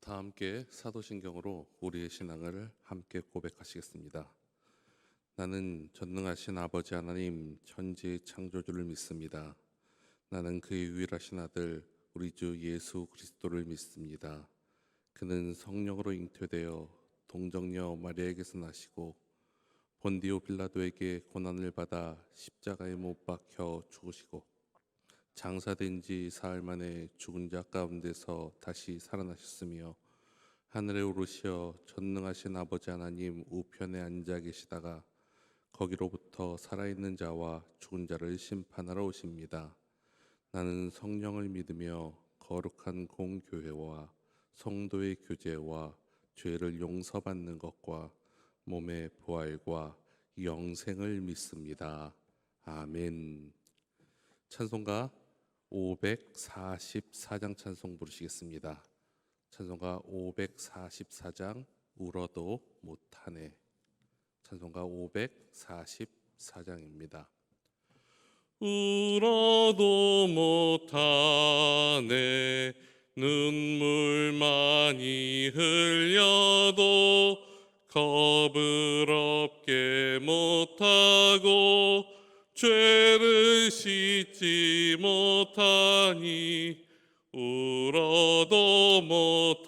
다 함께 사도신경으로 우리의 신앙을 함께 고백하시겠습니다. 나는 전능하신 아버지 하나님 천지의 창조주를 믿습니다. 나는 그의 유일하신 아들 우리 주 예수 그리스도를 믿습니다. 그는 성령으로 잉태되어 동정녀 마리아에게서 나시고 본디오 빌라도에게 고난을 받아 십자가에 못 박혀 죽으시고 장사된 지 사흘 만에 죽은 자 가운데서 다시 살아나셨으며 하늘에 오르시어 전능하신 아버지 하나님 우편에 앉아 계시다가 거기로부터 살아있는 자와 죽은 자를 심판하러 오십니다. 나는 성령을 믿으며 거룩한 공교회와 성도의 교제와 죄를 용서받는 것과 몸의 부활과 영생을 믿습니다. 아멘. 찬송가 544장 찬송 부르시겠습니다. 찬송가 544장 울어도 못하네. 찬송가 544장입니다. 울어도 못하네. 눈물 많이 흘려도 겁을 없게 못하고 죄를 씻지 못하니 울어도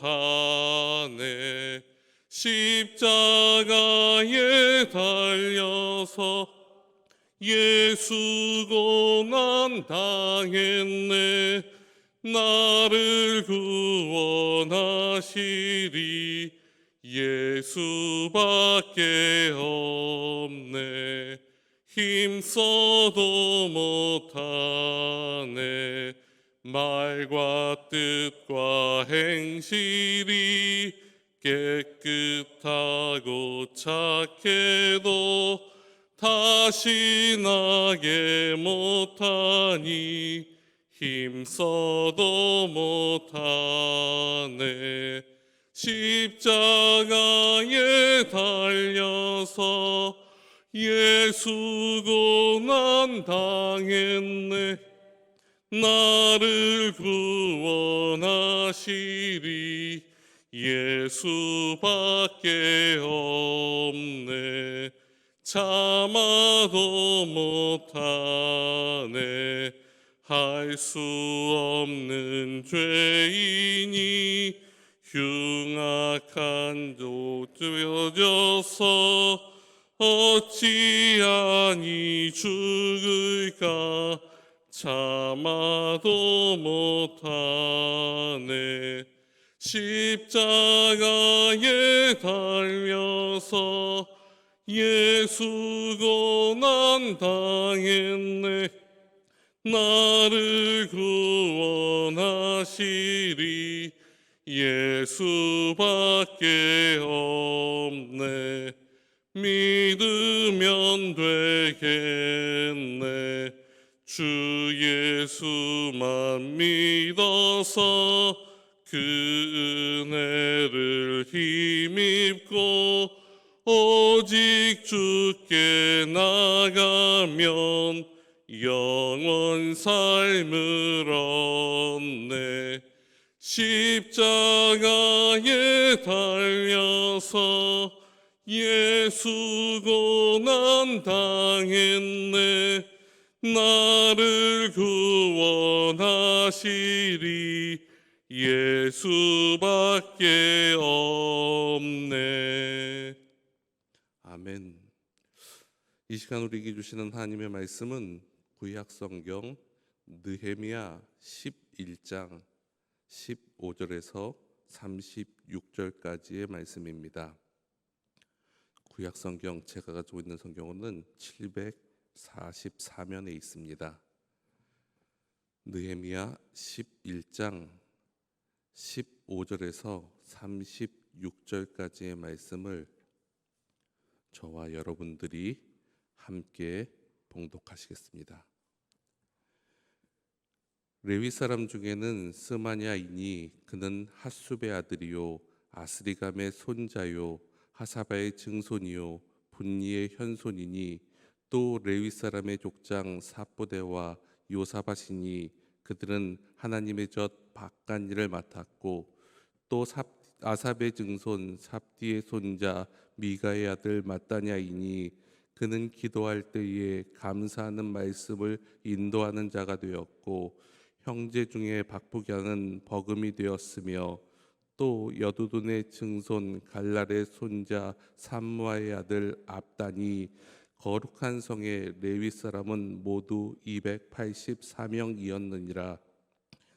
못하네. 십자가에 달려서 예수 고난 당했네. 나를 구원하시리 예수밖에 없네. 힘써도 못하네. 말과 뜻과 행실이 깨끗하고 착해도 다시 나게 못하니 힘써도 못하네. 십자가에 달려서 예수 고난 당했네. 나를 구원하시리 예수밖에 없네. 참아도 못하네. 할 수 없는 죄인이 흉악한 도주여져서 어찌하니 죽을까. 참아도 못하네. 십자가에 달려서 예수 고난 당했네. 나를 구원하시리 예수밖에 없네. 믿으면 되겠네. 주 예수만 믿어서 그 은혜를 힘입고 오직 주께 나가면 영원 삶을 얻네. 십자가에 달려서 예수 고난 당했네. 나를 구원하시리 예수밖에 없네. 아멘. 이 시간 우리에게 주시는 하나님의 말씀은 구약성경 느헤미야 11장 15절에서 36절까지의 말씀입니다. 구약성경 제가 가지고 있는 성경은 744면에 있습니다. 느헤미야 11장 15절에서 36절까지의 말씀을 저와 여러분들이 함께 봉독하시겠습니다. 레위 사람 중에는 스마냐이니 그는 핫숲의 아들이요 아스리감의 손자요 하사바의 증손이요 분니의 현손이니 또 레위 사람의 족장 사보대와 요사밭이니 그들은 하나님의 젖 박간일을 맡았고 또 아삽의 증손 삽디의 손자 미가의 아들 마따냐이니 그는 기도할 때에 감사하는 말씀을 인도하는 자가 되었고 형제 중에 박부갸는 버금이 되었으며 또 여두둔의 증손 갈랄의 손자 삼무아의 아들 압단이 거룩한 성의 레위 사람은 모두 284명이었느니라.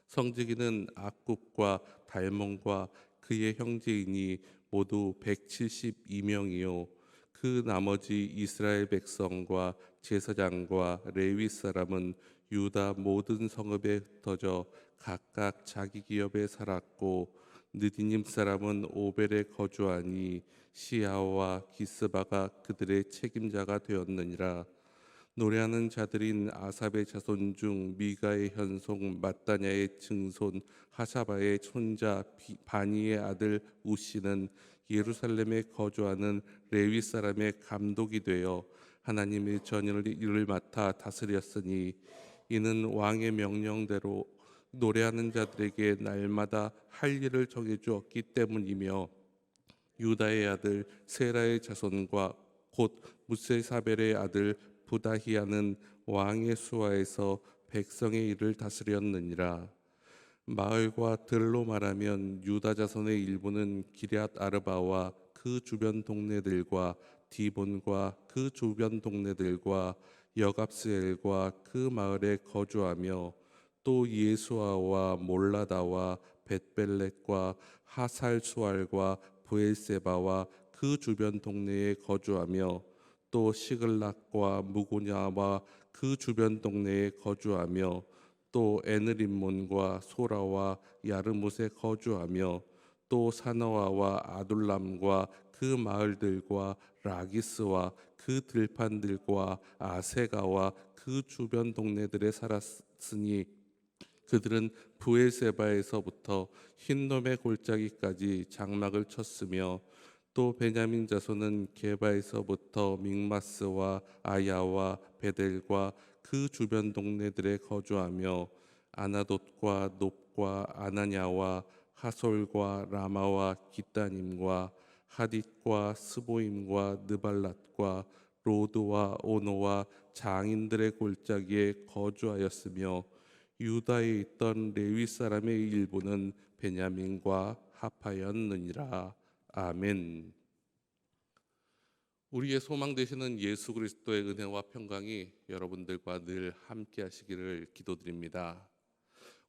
성직이는 악굽과 달몬과 그의 형제이니 모두 172명이요 그 나머지 이스라엘 백성과 제사장과 레위 사람은 유다 모든 성읍에 흩어져 각각 자기 기업에 살았고 느디님 사람은 오벨에 거주하니 시아와 기스바가 그들의 책임자가 되었느니라. 노래하는 자들인 아삽의 자손 중 미가의 현송 마따냐의 증손 하사바의 손자 바니의 아들 우시는 예루살렘에 거주하는 레위 사람의 감독이 되어 하나님의 전을 일을 맡아 다스렸으니 이는 왕의 명령대로 노래하는 자들에게 날마다 할 일을 정해주었기 때문이며 유다의 아들 세라의 자손과 곧 무세사벨의 아들 부다히야는 왕의 수하에서 백성의 일을 다스렸느니라. 마을과 들로 말하면 유다 자손의 일부는 기럇 아르바와 그 주변 동네들과 디본과 그 주변 동네들과 여갑스엘과 그 마을에 거주하며 또 예수아와 몰라다와 벳벨렛과 하살수알과 브엘세바와 그 주변 동네에 거주하며 또 시글락과 무고냐와 그 주변 동네에 거주하며 또 에느림몬과 소라와 야르못에 거주하며 또 사너아와 아둘람과 그 마을들과 라기스와 그 들판들과 아세가와 그 주변 동네들에 살았으니 그들은 부엘세바에서부터 흰놈의 골짜기까지 장막을 쳤으며 또 베냐민 자손은 게바에서부터 믹마스와 아야와 베델과 그 주변 동네들에 거주하며 아나돗과 놉과 아나냐와 하솔과 라마와 기따님과 하딧과 스보임과 느발랏과 로드와 오노와 장인들의 골짜기에 거주하였으며 유다에 있던 레위 사람의 일부는 베냐민과 합하였느니라. 아멘. 우리의 소망 되시는 예수 그리스도의 은혜와 평강이 여러분들과 늘 함께 하시기를 기도드립니다.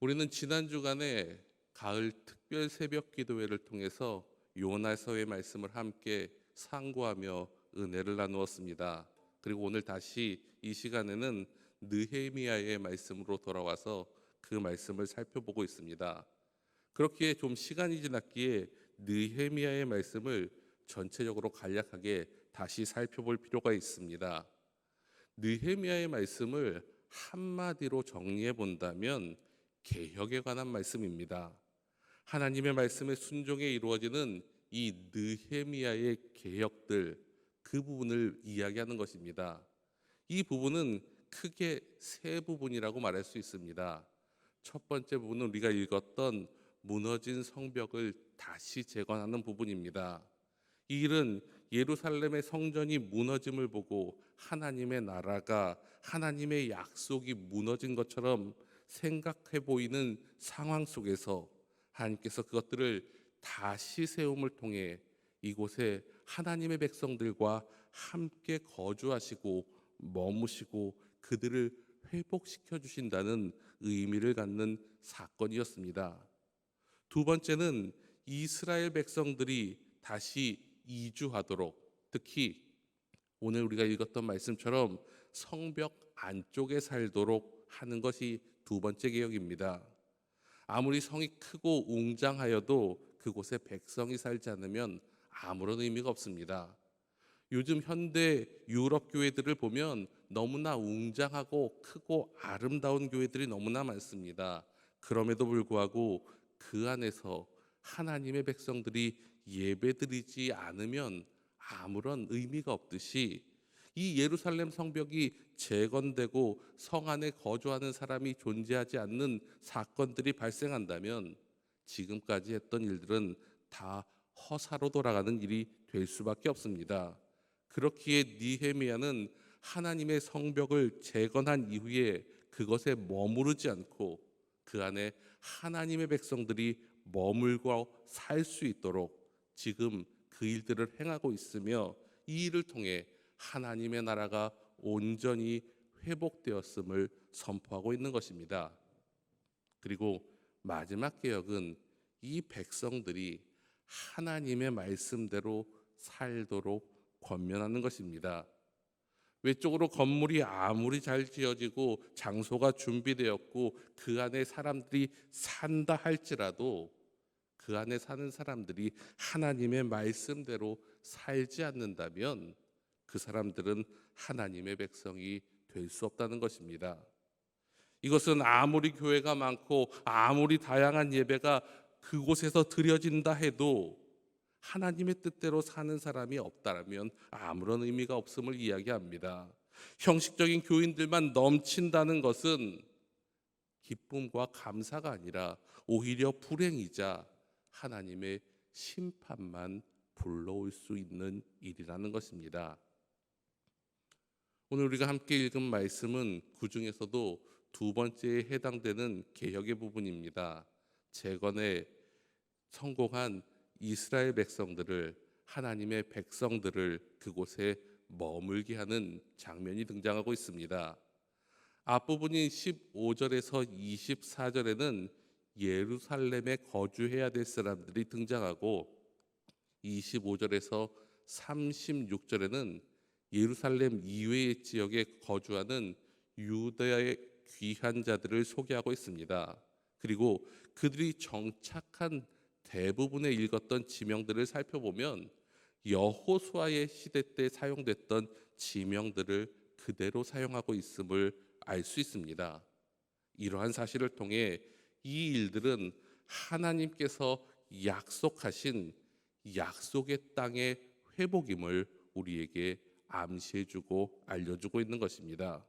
우리는 지난 주간에 가을 특별 새벽 기도회를 통해서 요나서의 말씀을 함께 상고하며 은혜를 나누었습니다. 그리고 오늘 다시 이 시간에는 느헤미야의 말씀으로 돌아와서 그 말씀을 살펴보고 있습니다. 그렇기에 좀 시간이 지났기에 느헤미야의 말씀을 전체적으로 간략하게 다시 살펴볼 필요가 있습니다. 느헤미야의 말씀을 한마디로 정리해 본다면 개혁에 관한 말씀입니다. 하나님의 말씀에 순종해 이루어지는 이 느헤미야의 개혁들, 그 부분을 이야기하는 것입니다. 이 부분은 크게 세 부분이라고 말할 수 있습니다. 첫 번째 부분은 우리가 읽었던 무너진 성벽을 다시 재건하는 부분입니다. 이 일은 예루살렘의 성전이 무너짐을 보고 하나님의 나라가, 하나님의 약속이 무너진 것처럼 생각해 보이는 상황 속에서 하나님께서 그것들을 다시 세움을 통해 이곳에 하나님의 백성들과 함께 거주하시고 머무시고 그들을 회복시켜 주신다는 의미를 갖는 사건이었습니다. 두 번째는 이스라엘 백성들이 다시 이주하도록, 특히 오늘 우리가 읽었던 말씀처럼 성벽 안쪽에 살도록 하는 것이 두 번째 개혁입니다. 아무리 성이 크고 웅장하여도 그곳에 백성이 살지 않으면 아무런 의미가 없습니다. 요즘 현대 유럽 교회들을 보면 너무나 웅장하고 크고 아름다운 교회들이 너무나 많습니다. 그럼에도 불구하고 그 안에서 하나님의 백성들이 예배드리지 않으면 아무런 의미가 없듯이 이 예루살렘 성벽이 재건되고 성 안에 거주하는 사람이 존재하지 않는 사건들이 발생한다면 지금까지 했던 일들은 다 허사로 돌아가는 일이 될 수밖에 없습니다. 그렇기에 느헤미야는 하나님의 성벽을 재건한 이후에 그것에 머무르지 않고 그 안에 하나님의 백성들이 머물고 살 수 있도록 지금 그 일들을 행하고 있으며, 이 일을 통해 하나님의 나라가 온전히 회복되었음을 선포하고 있는 것입니다. 그리고 마지막 개혁은 이 백성들이 하나님의 말씀대로 살도록 권면하는 것입니다. 외적으로 건물이 아무리 잘 지어지고 장소가 준비되었고 그 안에 사람들이 산다 할지라도 그 안에 사는 사람들이 하나님의 말씀대로 살지 않는다면 그 사람들은 하나님의 백성이 될 수 없다는 것입니다. 이것은 아무리 교회가 많고 아무리 다양한 예배가 그곳에서 드려진다 해도 하나님의 뜻대로 사는 사람이 없다면 아무런 의미가 없음을 이야기합니다. 형식적인 교인들만 넘친다는 것은 기쁨과 감사가 아니라 오히려 불행이자 하나님의 심판만 불러올 수 있는 일이라는 것입니다. 오늘 우리가 함께 읽은 말씀은 그 중에서도 두 번째에 해당되는 개혁의 부분입니다. 재건에 성공한 이스라엘 백성들을, 하나님의 백성들을 그곳에 머물게 하는 장면이 등장하고 있습니다. 앞부분인 15절에서 24절에는 예루살렘에 거주해야 될 사람들이 등장하고 25절에서 36절에는 예루살렘 이외의 지역에 거주하는 유다의 귀한 자들을 소개하고 있습니다. 그리고 그들이 정착한 대부분의 읽었던 지명들을 살펴보면 여호수아의 시대 때 사용됐던 지명들을 그대로 사용하고 있음을 알 수 있습니다. 이러한 사실을 통해 이 일들은 하나님께서 약속하신 약속의 땅의 회복임을 우리에게 암시해주고 알려주고 있는 것입니다.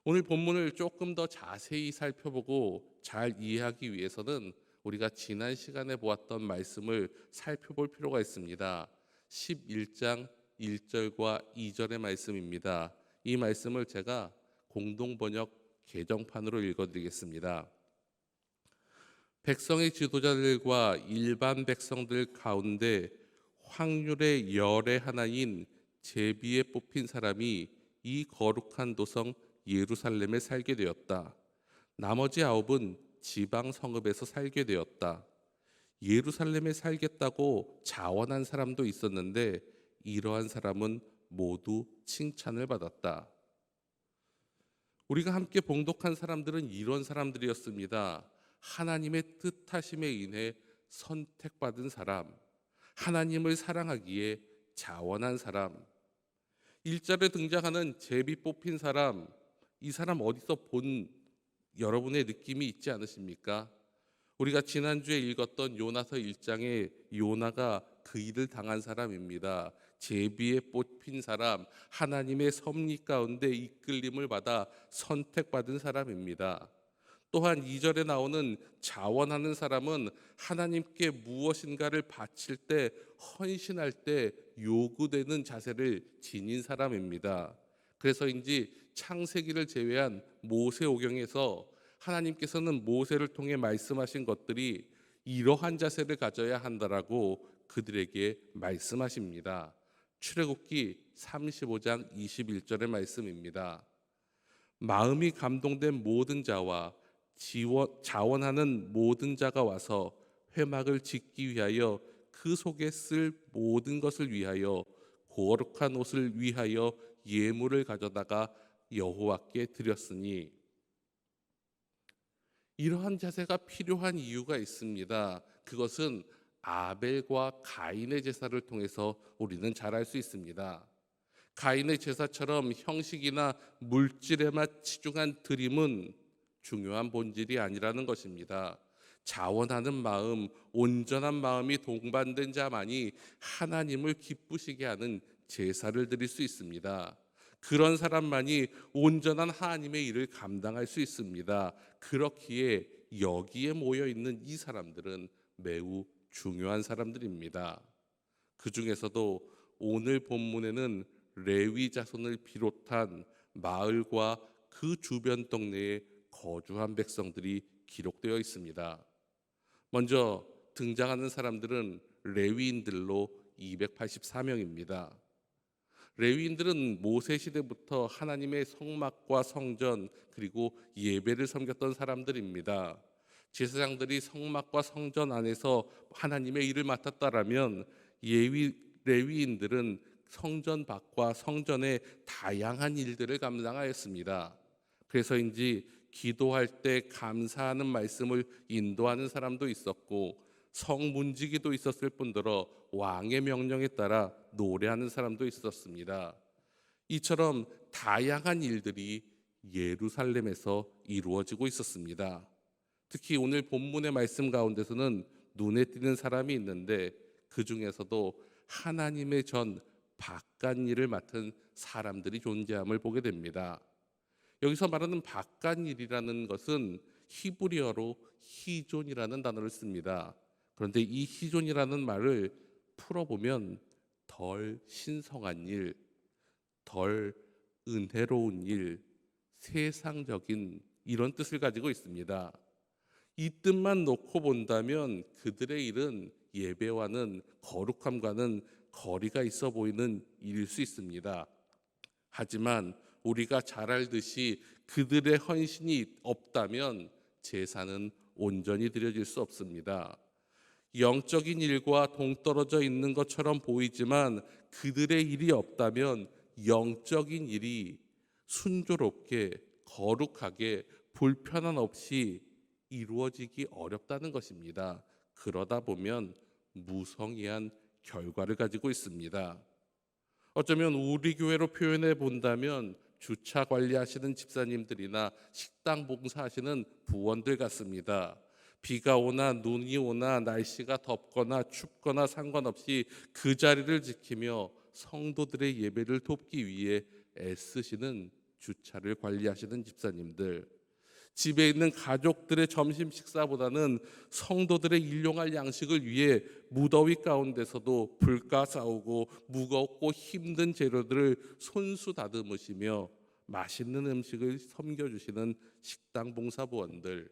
오늘 본문을 조금 더 자세히 살펴보고 잘 이해하기 위해서는 우리가 지난 시간에 보았던 말씀을 살펴볼 필요가 있습니다. 11장 1절과 2절의 말씀입니다. 이 말씀을 제가 공동번역 개정판으로 읽어드리겠습니다. 백성의 지도자들과 일반 백성들 가운데 확률의 열의 하나인 제비에 뽑힌 사람이 이 거룩한 도성 예루살렘에 살게 되었다. 나머지 9은 지방 성읍에서 살게 되었다. 예루살렘에 살겠다고 자원한 사람도 있었는데 이러한 사람은 모두 칭찬을 받았다. 우리가 함께 봉독한 사람들은 이런 사람들이었습니다. 하나님의 뜻하심에 인해 선택받은 사람, 하나님을 사랑하기에 자원한 사람. 1절에 등장하는 제비 뽑힌 사람, 이 사람 어디서 본 여러분의 느낌이 있지 않으십니까? 우리가 지난주에 읽었던 요나서 1장에 요나가 그 일을 당한 사람입니다. 제비에 뽑힌 사람, 하나님의 섭리 가운데 이끌림을 받아 선택받은 사람입니다. 또한 2절에 나오는 자원하는 사람은 하나님께 무엇인가를 바칠 때, 헌신할 때 요구되는 자세를 지닌 사람입니다. 그래서인지 창세기를 제외한 모세오경에서 하나님께서는 모세를 통해 말씀하신 것들이 이러한 자세를 가져야 한다라고 그들에게 말씀하십니다. 출애굽기 35장 21절의 말씀입니다. 마음이 감동된 모든 자와 자원하는 모든 자가 와서 회막을 짓기 위하여 그 속에 쓸 모든 것을 위하여 거룩한 옷을 위하여 예물을 가져다가 여호와께 드렸으니, 이러한 자세가 필요한 이유가 있습니다. 그것은 아벨과 가인의 제사를 통해서 우리는 잘 알 수 있습니다. 가인의 제사처럼 형식이나 물질에만 치중한 드림은 중요한 본질이 아니라는 것입니다. 자원하는 마음, 온전한 마음이 동반된 자만이 하나님을 기쁘시게 하는 제사를 드릴 수 있습니다. 그런 사람만이 온전한 하나님의 일을 감당할 수 있습니다. 그렇기에 여기에 모여 있는 이 사람들은 매우 중요한 사람들입니다. 그 중에서도 오늘 본문에는 레위 자손을 비롯한 마을과 그 주변 동네에 거주한 백성들이 기록되어 있습니다. 먼저 등장하는 사람들은 레위인들로 284명입니다. 레위인들은 모세 시대부터 하나님의 성막과 성전 그리고 예배를 섬겼던 사람들입니다. 제사장들이 성막과 성전 안에서 하나님의 일을 맡았다라면 레위인들은 성전 밖과 성전의 다양한 일들을 감당하였습니다. 그래서인지 기도할 때 감사하는 말씀을 인도하는 사람도 있었고 성문지기도 있었을 뿐더러 왕의 명령에 따라 노래하는 사람도 있었습니다. 이처럼 다양한 일들이 예루살렘에서 이루어지고 있었습니다. 특히 오늘 본문의 말씀 가운데서는 눈에 띄는 사람이 있는데 그 중에서도 하나님의 전 바깥일을 맡은 사람들이 존재함을 보게 됩니다. 여기서 말하는 바깥일이라는 것은 히브리어로 히존이라는 단어를 씁니다. 그런데 이 히존이라는 말을 풀어보면 덜 신성한 일, 덜 은혜로운 일, 세상적인 이런 뜻을 가지고 있습니다. 이 뜻만 놓고 본다면 그들의 일은 예배와는 거룩함과는 거리가 있어 보이는 일일 수 있습니다. 하지만 우리가 잘 알듯이 그들의 헌신이 없다면 제사는 온전히 드려질 수 없습니다. 영적인 일과 동떨어져 있는 것처럼 보이지만 그들의 일이 없다면 영적인 일이 순조롭게 거룩하게 불편함 없이 이루어지기 어렵다는 것입니다. 그러다 보면 무성의한 결과를 가지고 있습니다. 어쩌면 우리 교회로 표현해 본다면 주차 관리하시는 집사님들이나 식당 봉사하시는 부원들 같습니다. 비가 오나 눈이 오나 날씨가 덥거나 춥거나 상관없이 그 자리를 지키며 성도들의 예배를 돕기 위해 애쓰시는 주차를 관리하시는 집사님들, 집에 있는 가족들의 점심 식사보다는 성도들의 일용할 양식을 위해 무더위 가운데서도 불가 싸우고 무겁고 힘든 재료들을 손수 다듬으시며 맛있는 음식을 섬겨주시는 식당 봉사부원들,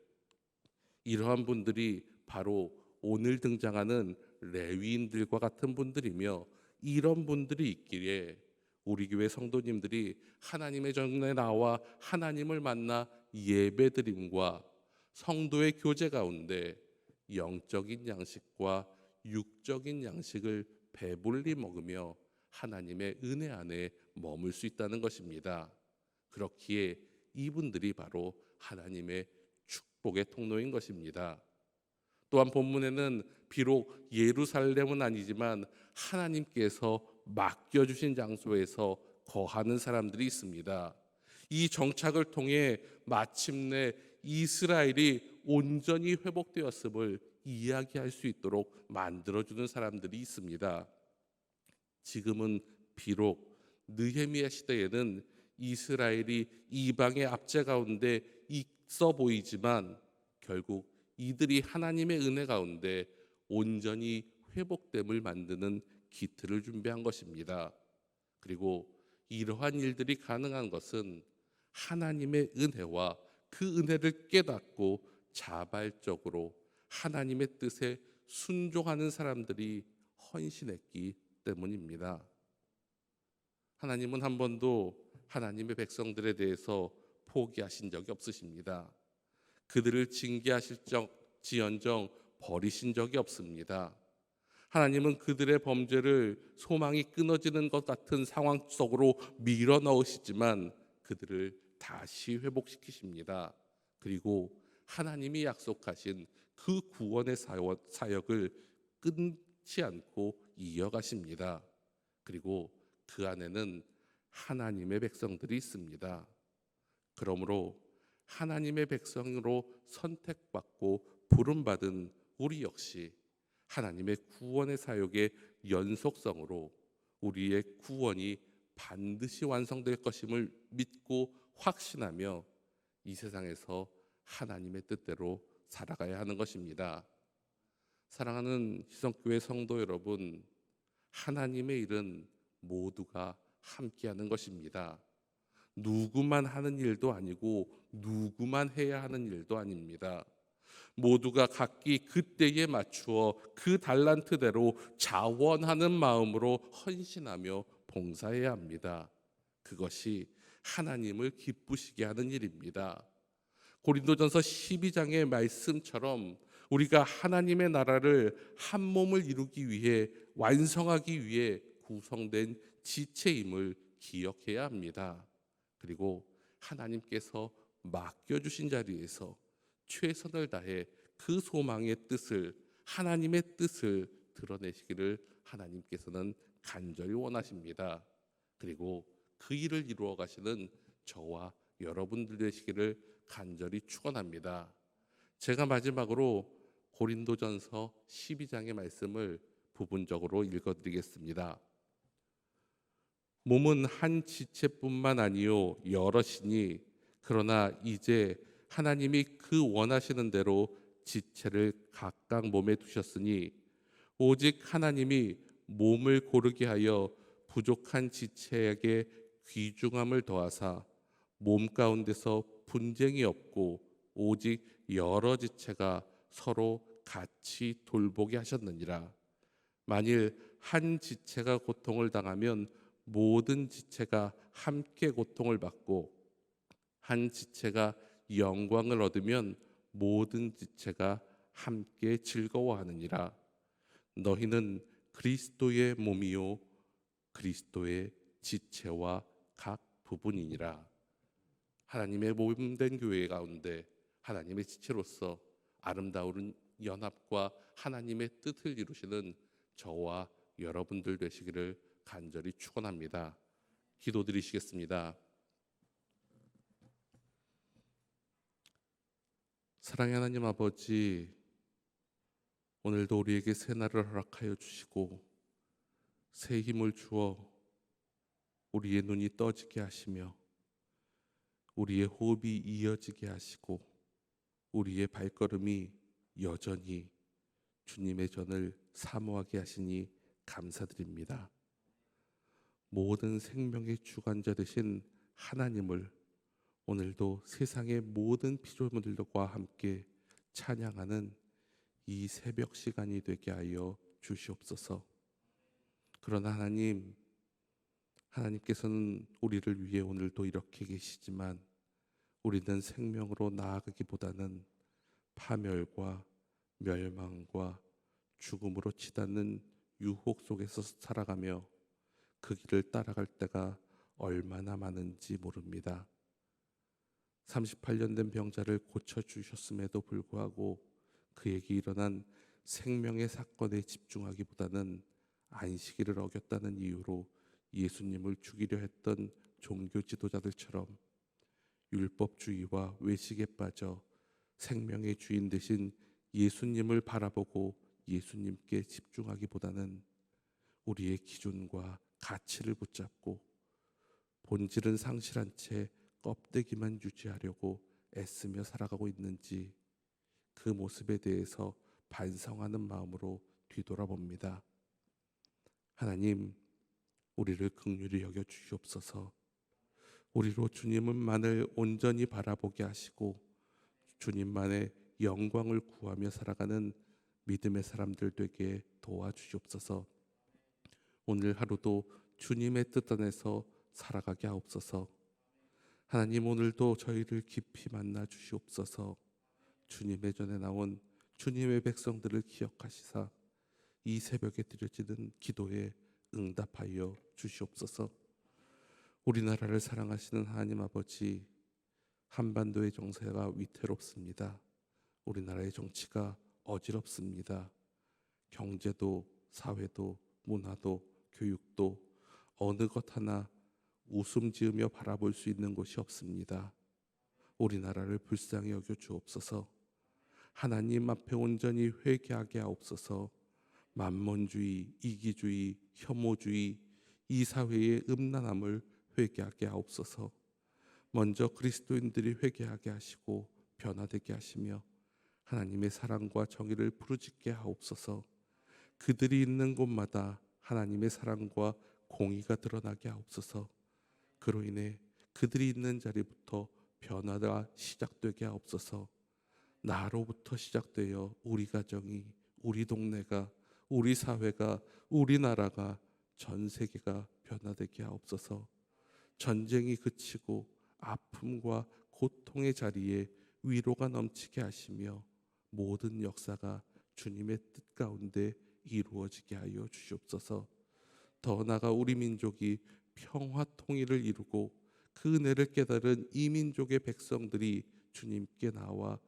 이러한 분들이 바로 오늘 등장하는 레위인들과 같은 분들이며, 이런 분들이 있기에 우리 교회 성도님들이 하나님의 전에 나와 하나님을 만나 예배드림과 성도의 교제 가운데 영적인 양식과 육적인 양식을 배불리 먹으며 하나님의 은혜 안에 머물 수 있다는 것입니다. 그렇기에 이분들이 바로 하나님의 축복의 통로인 것입니다. 또한 본문에는 비록 예루살렘은 아니지만 하나님께서 맡겨주신 장소에서 거하는 사람들이 있습니다. 이 정착을 통해 마침내 이스라엘이 온전히 회복되었음을 이야기할 수 있도록 만들어주는 사람들이 있습니다. 지금은 비록 느헤미야 시대에는 이스라엘이 이방의 압제 가운데 있어 보이지만 결국 이들이 하나님의 은혜 가운데 온전히 회복됨을 만드는 기틀을 준비한 것입니다. 그리고 이러한 일들이 가능한 것은 하나님의 은혜와 그 은혜를 깨닫고 자발적으로 하나님의 뜻에 순종하는 사람들이 헌신했기 때문입니다. 하나님은 한 번도 하나님의 백성들에 대해서 포기하신 적이 없으십니다. 그들을 징계하실지언정 버리신 적이 없습니다. 하나님은 그들의 범죄를 소망이 끊어지는 것 같은 상황 속으로 밀어 넣으시지만 그들을 다시 회복시키십니다. 그리고 하나님이 약속하신 그 구원의 사역을 끊지 않고 이어가십니다. 그리고 그 안에는 하나님의 백성들이 있습니다. 그러므로 하나님의 백성으로 선택받고 부름받은 우리 역시 하나님의 구원의 사역의 연속성으로 우리의 구원이 반드시 완성될 것임을 믿고 확신하며 이 세상에서 하나님의 뜻대로 살아가야 하는 것입니다. 사랑하는 희성교회 성도 여러분, 하나님의 일은 모두가 함께하는 것입니다. 누구만 하는 일도 아니고 누구만 해야 하는 일도 아닙니다. 모두가 각기 그때에 맞추어 그 달란트대로 자원하는 마음으로 헌신하며 봉사해야 합니다. 그것이 하나님을 기쁘시게 하는 일입니다. 고린도전서 12장의 말씀처럼 우리가 하나님의 나라를 한 몸을 이루기 위해 완성하기 위해 구성된 지체임을 기억해야 합니다. 그리고 하나님께서 맡겨주신 자리에서 최선을 다해 그 소망의 뜻을, 하나님의 뜻을 드러내시기를 하나님께서는 간절히 원하십니다. 그리고 그 일을 이루어 가시는 저와 여러분들 되시기를 간절히 축원합니다. 제가 마지막으로 고린도전서 12장의 말씀을 부분적으로 읽어드리겠습니다. 몸은 한 지체뿐만 아니요 여럿이니 그러나 이제 하나님이 그 원하시는 대로 지체를 각각 몸에 두셨으니 오직 하나님이 몸을 고르게 하여 부족한 지체에게 귀중함을 더하사 몸 가운데서 분쟁이 없고 오직 여러 지체가 서로 같이 돌보게 하셨느니라. 만일 한 지체가 고통을 당하면 모든 지체가 함께 고통을 받고 한 지체가 영광을 얻으면 모든 지체가 함께 즐거워하느니라. 너희는 그리스도의 몸이요 그리스도의 지체와 각 부분이니라. 하나님의 몸된 교회 가운데 하나님의 지체로서 아름다운 연합과 하나님의 뜻을 이루시는 저와 여러분들 되시기를 간절히 축원합니다. 기도드리시겠습니다. 사랑의 하나님 아버지, 오늘도 우리에게 새 날을 허락하여 주시고 새 힘을 주어 우리의 눈이 떠지게 하시며 우리의 호흡이 이어지게 하시고 우리의 발걸음이 여전히 주님의 전을 사모하게 하시니 감사드립니다. 모든 생명의 주관자 되신 하나님을 오늘도 세상의 모든 피조물들과 함께 찬양하는 이 새벽 시간이 되게 하여 주시옵소서. 그러나 하나님께서는 우리를 위해 오늘도 이렇게 계시지만 우리는 생명으로 나아가기보다는 파멸과 멸망과 죽음으로 치닫는 유혹 속에서 살아가며 그 길을 따라갈 때가 얼마나 많은지 모릅니다. 38년 된 병자를 고쳐주셨음에도 불구하고 그에게 일어난 생명의 사건에 집중하기보다는 안식일을 어겼다는 이유로 예수님을 죽이려 했던 종교 지도자들처럼 율법주의와 외식에 빠져 생명의 주인 되신 예수님을 바라보고 예수님께 집중하기보다는 우리의 기준과 가치를 붙잡고 본질은 상실한 채 껍데기만 유지하려고 애쓰며 살아가고 있는지 그 모습에 대해서 반성하는 마음으로 뒤돌아봅니다. 하나님, 우리를 긍휼히 여겨 주시옵소서. 우리로 주님만을 온전히 바라보게 하시고 주님만의 영광을 구하며 살아가는 믿음의 사람들 되게 도와주시옵소서. 오늘 하루도 주님의 뜻 안에서 살아가게 하옵소서. 하나님, 오늘도 저희를 깊이 만나 주시옵소서. 주님의 전에 나온 주님의 백성들을 기억하시사 이 새벽에 드려지는 기도에 응답하여 주시옵소서. 우리나라를 사랑하시는 하나님 아버지, 한반도의 정세가 위태롭습니다. 우리나라의 정치가 어지럽습니다. 경제도 사회도 문화도 교육도 어느 것 하나 웃음 지으며 바라볼 수 있는 곳이 없습니다. 우리나라를 불쌍히 여겨 주옵소서. 하나님 앞에 온전히 회개하게 하옵소서. 만몬주의, 이기주의, 혐오주의, 이 사회의 음란함을 회개하게 하옵소서. 먼저 그리스도인들이 회개하게 하시고 변화되게 하시며 하나님의 사랑과 정의를 부르짖게 하옵소서. 그들이 있는 곳마다 하나님의 사랑과 공의가 드러나게 하옵소서. 그로 인해 그들이 있는 자리부터 변화가 시작되게 하옵소서. 나로부터 시작되어 우리 가정이, 우리 동네가, 우리 사회가, 우리나라가, 전 세계가 변화되게 하옵소서. 전쟁이 그치고 아픔과 고통의 자리에 위로가 넘치게 하시며 모든 역사가 주님의 뜻 가운데 이루어지게 하여 주시옵소서. 더 나아가 우리 민족이 평화 통일을 이루고 그 은혜를 깨달은 이 민족의 백성들이 주님께 나와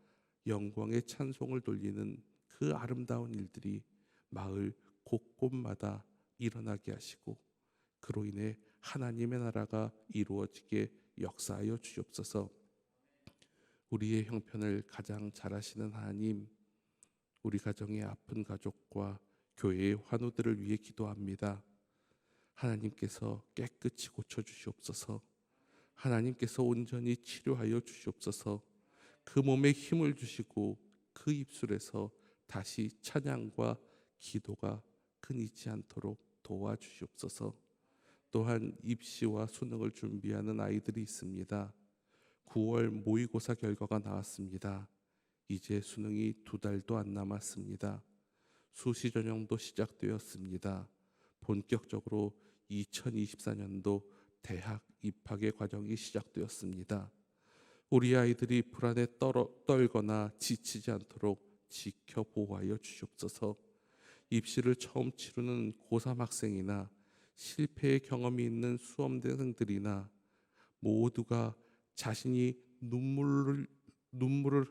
영광의 찬송을 돌리는 그 아름다운 일들이 마을 곳곳마다 일어나게 하시고 그로 인해 하나님의 나라가 이루어지게 역사하여 주시옵소서. 우리의 형편을 가장 잘 아시는 하나님, 우리 가정의 아픈 가족과 교회의 환우들을 위해 기도합니다. 하나님께서 깨끗이 고쳐주시옵소서. 하나님께서 온전히 치료하여 주시옵소서. 그 몸에 힘을 주시고 그 입술에서 다시 찬양과 기도가 끊이지 않도록 도와주시옵소서. 또한 입시와 수능을 준비하는 아이들이 있습니다. 9월 모의고사 결과가 나왔습니다. 이제 수능이 2달도 안 남았습니다. 수시 전형도 시작되었습니다. 본격적으로 2024년도 대학 입학의 과정이 시작되었습니다. 우리 아이들이 불안에 떨거나 지치지 않도록 지켜 보호하여 주시옵소서. 입시를 처음 치르는 고3 학생이나 실패의 경험이 있는 수험생들이나 모두가 자신이 눈물을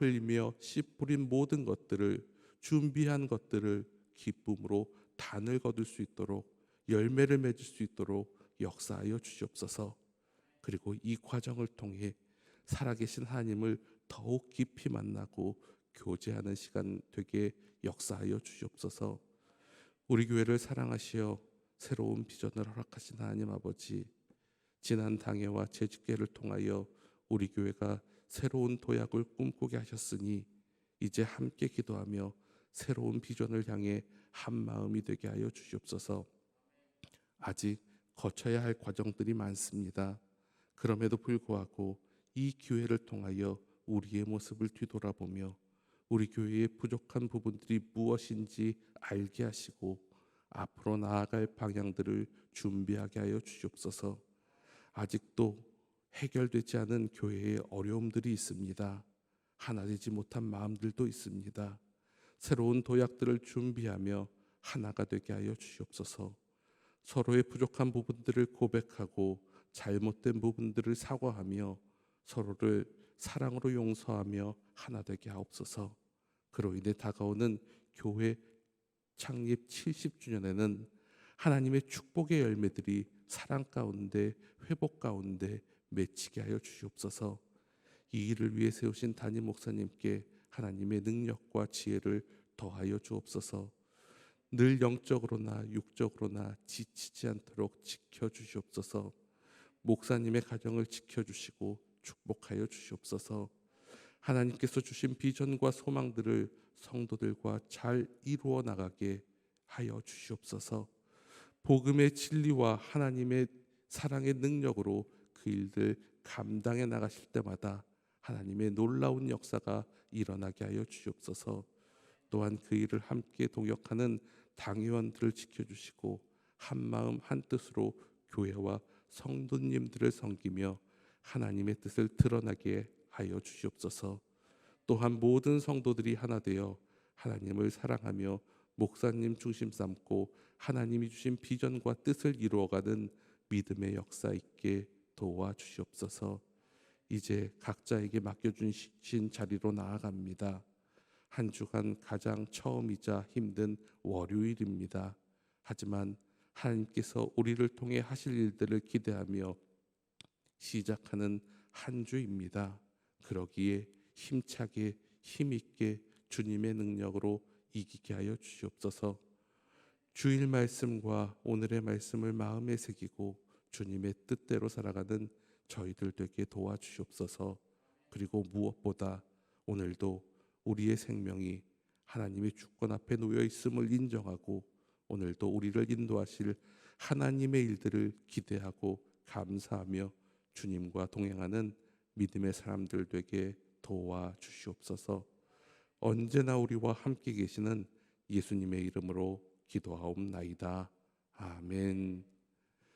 흘리며 씨 뿌린 모든 것들을, 준비한 것들을 기쁨으로 단을 거둘 수 있도록, 열매를 맺을 수 있도록 역사하여 주시옵소서. 그리고 이 과정을 통해 살아계신 하나님을 더욱 깊이 만나고 교제하는 시간 되게 역사하여 주시옵소서. 우리 교회를 사랑하시어 새로운 비전을 허락하신 하나님 아버지, 지난 당회와 재직회를 통하여 우리 교회가 새로운 도약을 꿈꾸게 하셨으니 이제 함께 기도하며 새로운 비전을 향해 한 마음이 되게 하여 주시옵소서. 아직 거쳐야 할 과정들이 많습니다. 그럼에도 불구하고 이 기회를 통하여 우리의 모습을 뒤돌아보며 우리 교회의 부족한 부분들이 무엇인지 알게 하시고 앞으로 나아갈 방향들을 준비하게 하여 주시옵소서. 아직도 해결되지 않은 교회의 어려움들이 있습니다. 하나 되지 못한 마음들도 있습니다. 새로운 도약들을 준비하며 하나가 되게 하여 주시옵소서. 서로의 부족한 부분들을 고백하고 잘못된 부분들을 사과하며 서로를 사랑으로 용서하며 하나 되게 하옵소서. 그로 인해 다가오는 교회 창립 70주년에는 하나님의 축복의 열매들이 사랑 가운데, 회복 가운데 맺히게 하여 주시옵소서. 이 일을 위해 세우신 담임 목사님께 하나님의 능력과 지혜를 더하여 주옵소서. 늘 영적으로나 육적으로나 지치지 않도록 지켜주시옵소서. 목사님의 가정을 지켜주시고 축복하여 주시옵소서. 하나님께서 주신 비전과 소망들을 성도들과 잘 이루어 나가게 하여 주시옵소서. 복음의 진리와 하나님의 사랑의 능력으로 그 일들 감당해 나가실 때마다 하나님의 놀라운 역사가 일어나게 하여 주시옵소서. 또한 그 일을 함께 동역하는 당회원들을 지켜주시고 한마음 한뜻으로 교회와 성도님들을 섬기며 하나님의 뜻을 드러나게 하여 주시옵소서. 또한 모든 성도들이 하나 되어 하나님을 사랑하며 목사님 중심 삼고 하나님이 주신 비전과 뜻을 이루어가는 믿음의 역사 있게 도와주시옵소서. 이제 각자에게 맡겨주신 자리로 나아갑니다. 한 주간 가장 처음이자 힘든 월요일입니다. 하지만 하나님께서 우리를 통해 하실 일들을 기대하며 시작하는 한 주입니다. 그러기에 힘차게 힘있게 주님의 능력으로 이기게 하여 주시옵소서. 주일 말씀과 오늘의 말씀을 마음에 새기고 주님의 뜻대로 살아가는 저희들 되게 도와주시옵소서. 그리고 무엇보다 오늘도 우리의 생명이 하나님의 주권 앞에 놓여 있음을 인정하고 오늘도 우리를 인도하실 하나님의 일들을 기대하고 감사하며 주님과 동행하는 믿음의 사람들 되게 도와주시옵소서. 언제나 우리와 함께 계시는 예수님의 이름으로 기도하옵나이다. 아멘.